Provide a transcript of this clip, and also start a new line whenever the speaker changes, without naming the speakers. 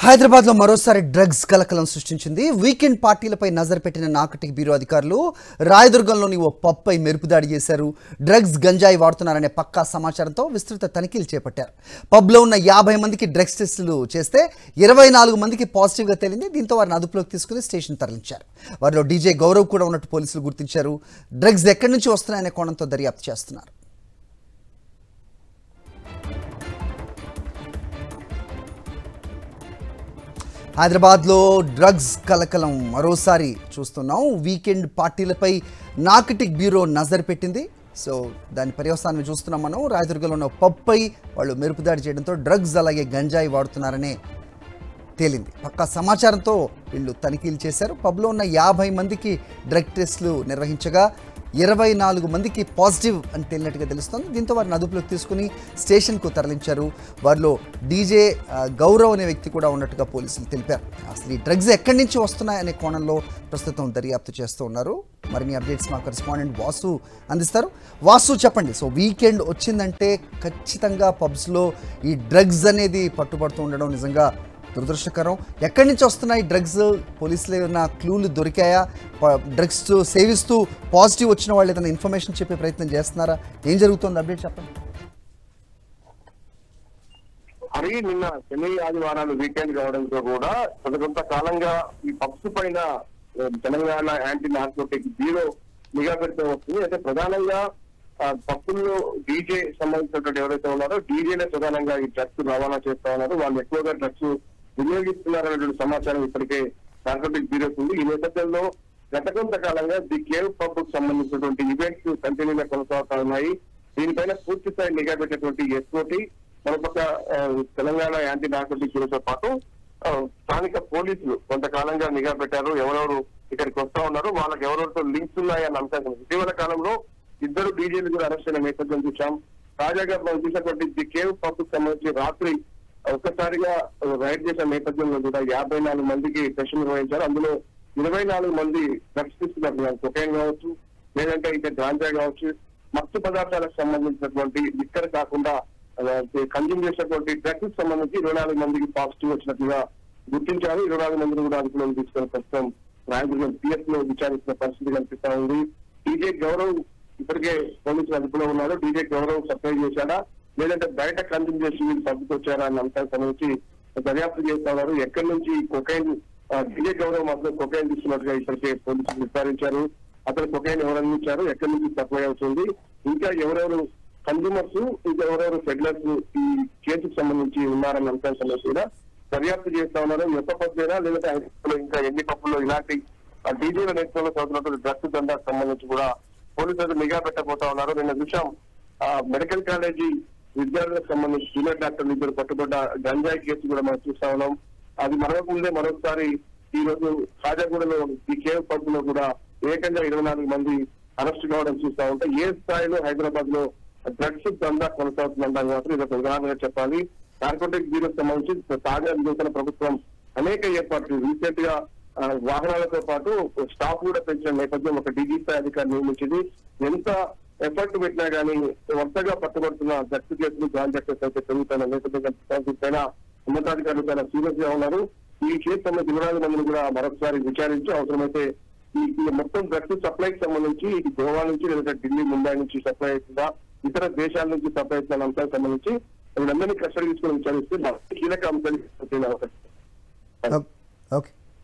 హైదరాబాద్ లో మరోసారి డ్రగ్స్ కలకలం సృష్టించింది. వీకెండ్ పార్టీలపై నజర్ పెట్టిన నార్కోటిక్ బ్యూరో అధికారులు రాయదుర్గంలోని ఓ పబ్పై మెరుపుదాడి చేశారు. డ్రగ్స్ గంజాయి వాడుతున్నారనే పక్కా సమాచారంతో విస్తృత తనిఖీలు చేపట్టారు. పబ్లో ఉన్న 50 మందికి డ్రగ్స్ టెస్టులు చేస్తే 24 మందికి పాజిటివ్గా తేలింది. దీంతో వారిని అదుపులోకి తీసుకుని స్టేషన్ తరలించారు. వారిలో డీజే గౌరవ్ కూడా ఉన్నట్టు పోలీసులు గుర్తించారు. డ్రగ్స్ ఎక్కడి నుంచి వస్తున్నాయనే కోణంతో దర్యాప్తు చేస్తున్నారు. హైదరాబాద్లో డ్రగ్స్ కలకలం మరోసారి చూస్తున్నాం. వీకెండ్ పార్టీలపై నార్కోటిక్ బ్యూరో నజర్ పెట్టింది. సో దాని పర్యవసానం చూస్తున్నాం మనం. రాయదుర్గంలో ఉన్న పబ్పై వాళ్ళు మెరుపుదాడి చేయడంతో డ్రగ్స్ అలాగే గంజాయి వాడుతున్నారనే తేలింది. పక్కా సమాచారంతో వీళ్ళు తనిఖీలు చేశారు. పబ్లో ఉన్న 50 మందికి డ్రగ్ టెస్టులు నిర్వహించగా 24 మందికి పాజిటివ్ అని తేలినట్టుగా తెలుస్తోంది. దీంతో వారిని అదుపులోకి తీసుకుని స్టేషన్కు తరలించారు. వారిలో డీజే గౌరవ్ అనే వ్యక్తి కూడా ఉన్నట్టుగా పోలీసులు తెలిపారు. అసలు ఈ డ్రగ్స్ ఎక్కడి నుంచి వస్తున్నాయనే కోణంలో ప్రస్తుతం దర్యాప్తు చేస్తూ ఉన్నారు. మరిన్ని అప్డేట్స్ మా కరెస్పాండెంట్ వాసు అందిస్తారు. వాసు, చెప్పండి. సో వీకెండ్ వచ్చిందంటే ఖచ్చితంగా పబ్స్లో ఈ డ్రగ్స్ అనేది పట్టుబడుతూ ఉండడం నిజంగా దురదృష్టకరం. ఎక్కడి నుంచి వస్తున్నాయి డ్రగ్స్? పోలీసులు ఏమైనా క్లూలు దొరికాయా? డ్రగ్స్ సేవిస్తూ పాజిటివ్ వచ్చిన వాళ్ళు ఏదైనా ఇన్ఫర్మేషన్ చెప్పే ప్రయత్నం చేస్తున్నారా? ఏం జరుగుతుంది? అప్డేట్ చెప్పండి.
అది నిన్న శని ఆదివారాలు వీకెండ్ కావడంతో కూడా కొంతకాలంగా ఈ పబ్స్ పైన తెలంగాణ యాంటీ నార్కోటిక్ బ్యూరో నిఘా పెడుతూ వస్తుంది. అయితే ప్రధానంగా పబ్బుల్లో డీజే సంబంధించినటువంటి ఎవరైతే ఉన్నారో డీజేనే ప్రధానంగా ఈ డ్రగ్స్ రవాణా చేస్తా ఉన్నారు. వాళ్ళు ఎక్కువగా డ్రగ్స్ వినియోగిస్తున్నారనేటువంటి సమాచారం ఇప్పటికే నార్కోటిక్ బ్యూరోకి ఉంది. ఈ నేపథ్యంలో గత కొంతకాలంగా ది కేవ్ పబ్ కు సంబంధించినటువంటి ఈవెంట్స్ కంటిన్యూగా కొనసాగుతా ఉన్నాయి. దీనిపైన పూర్తి స్థాయి నిఘా పెట్టినటువంటి ఎస్ఓటి మరొక తెలంగాణ యాంటీ నార్కోటిక్ బ్యూరోతో పాటు స్థానిక పోలీసులు కొంతకాలంగా నిఘా పెట్టారు. ఎవరెవరు ఇక్కడికి వస్తా ఉన్నారు, వాళ్ళకి ఎవరెవరితో లింక్స్ ఉన్నాయన్న అంశాన్ని ఇటీవల కాలంలో 2 డీజేలు కూడా అరెస్ట్ అయిన నేపథ్యం చూసాం. తాజాగా మనం చూసినటువంటి ది కేవ్ పబ్ కు సంబంధించి రాత్రి ఒక్కసారిగా రైడ్ చేసిన నేపథ్యంలో కూడా 54 మందికి టెస్ట్ నిర్వహించారు. అందులో 24 మంది డ్రగ్స్ తీసుకున్నారు. కొకైన్ కావచ్చు, లేదంటే ఇంకా గాంజా కావచ్చు, మత్తు పదార్థాలకు సంబంధించినటువంటి లిక్కర్ కాకుండా కన్జ్యూమ్ చేసినటువంటి డ్రగ్స్ సంబంధించి 24 మందికి పాజిటివ్ వచ్చినట్లుగా గుర్తించారు. 24 మందిని కూడా అదుపులోకి తీసుకొని ప్రస్తుతం రాయదుర్గం పిఎస్ లో విచారిస్తున్న పరిస్థితి కనిపిస్తా ఉంది. డీజే గౌరవ్ ఇప్పటికే పోలీసులు అదుపులో ఉన్నారు. డీజే గౌరవ్ సప్లై చేశాడా, లేదంటే బయట కన్జ్యూమ్ చేసి వీళ్ళు పంపుకొచ్చారా అన్న అంశానికి సంబంధించి దర్యాప్తు చేస్తా ఉన్నారు. ఎక్కడి నుంచి కొకైన్ డీజే గౌరవ్ మాత్రం కొకైన్ తీసుకున్నట్టుగా ఇప్పటికే పోలీసులు నిర్ధారించారు. అతను కొకైన్ ఎవరు అందించారు, ఎక్కడి నుంచి సప్లై అవుతుంది, ఇంకా ఎవరెవరు కన్జ్యూమర్స్, ఇంకా ఎవరెవరు పెడ్లర్స్ ఈ కేసుకు సంబంధించి ఉన్నారన్న అంశానికి సంబంధించి కూడా దర్యాప్తు చేస్తా ఉన్నారు. ఎంత పబ్బేనా, లేదంటే ఇంకా ఎన్ని పబ్బుల్లో ఇలాంటి డీజేల నేతృత్వంలో చదువుతున్నటువంటి డ్రగ్స్ దందాకు సంబంధించి కూడా పోలీసులు నిఘా పెట్టబోతా ఉన్నారు. నిన్న చూసాం మెడికల్ కాలేజీ విద్యార్థులకు సంబంధించి జూనియర్ డాక్టర్లు 2 పట్టుబడ్డ గంజాయి కేసు కూడా మనం చూస్తా ఉన్నాం. అది మరొకముందే మరొకసారి ఈ రోజు కాజాగూడలో ఈ కేవ్ పబ్ లో కూడా ఏకంగా 24 మంది అరెస్ట్ కావడం చూస్తా ఉంటే ఏ స్థాయిలో హైదరాబాద్ లో డ్రగ్స్ దందా కొనసాగుతుందని మాత్రం ఇది ఉదాహరణగా చెప్పాలి. నార్కోటిక్ బ్యూరోకి సంబంధించి తాజా నూతన ప్రభుత్వం అనేక ఏర్పాట్లు రీసెంట్ గా వాహనాలతో పాటు స్టాఫ్ కూడా పెంచిన నేపథ్యం ఒక డీజీ స్థాయి అధికారి నియమించింది. ఎంత ఎఫర్ట్ పెట్టినా కానీ వరుసగా పట్టుబడుతున్న డ్రగ్స్ కేసులు గాంజా కేసు అయితే పెరుగుతున్న నేపథ్యం పైన ఉన్నతాధికారులు చాలా సీరియస్ గా ఉన్నారు. ఈ కేసు సంబంధించి 24 మందిని కూడా మరొకసారి విచారించి అవసరమైతే ఈ మొత్తం డ్రగ్స్ సప్లైకి సంబంధించి గోవా నుంచి లేదా ఢిల్లీ, ముంబై నుంచి సప్లై అవుతుందా, ఇతర దేశాల నుంచి సప్లై అవుతున్న అంశానికి సంబంధించి వీళ్ళందరినీ కస్టడీ తీసుకుని విచారిస్తే కీలక అంశాలు.
ఓకే.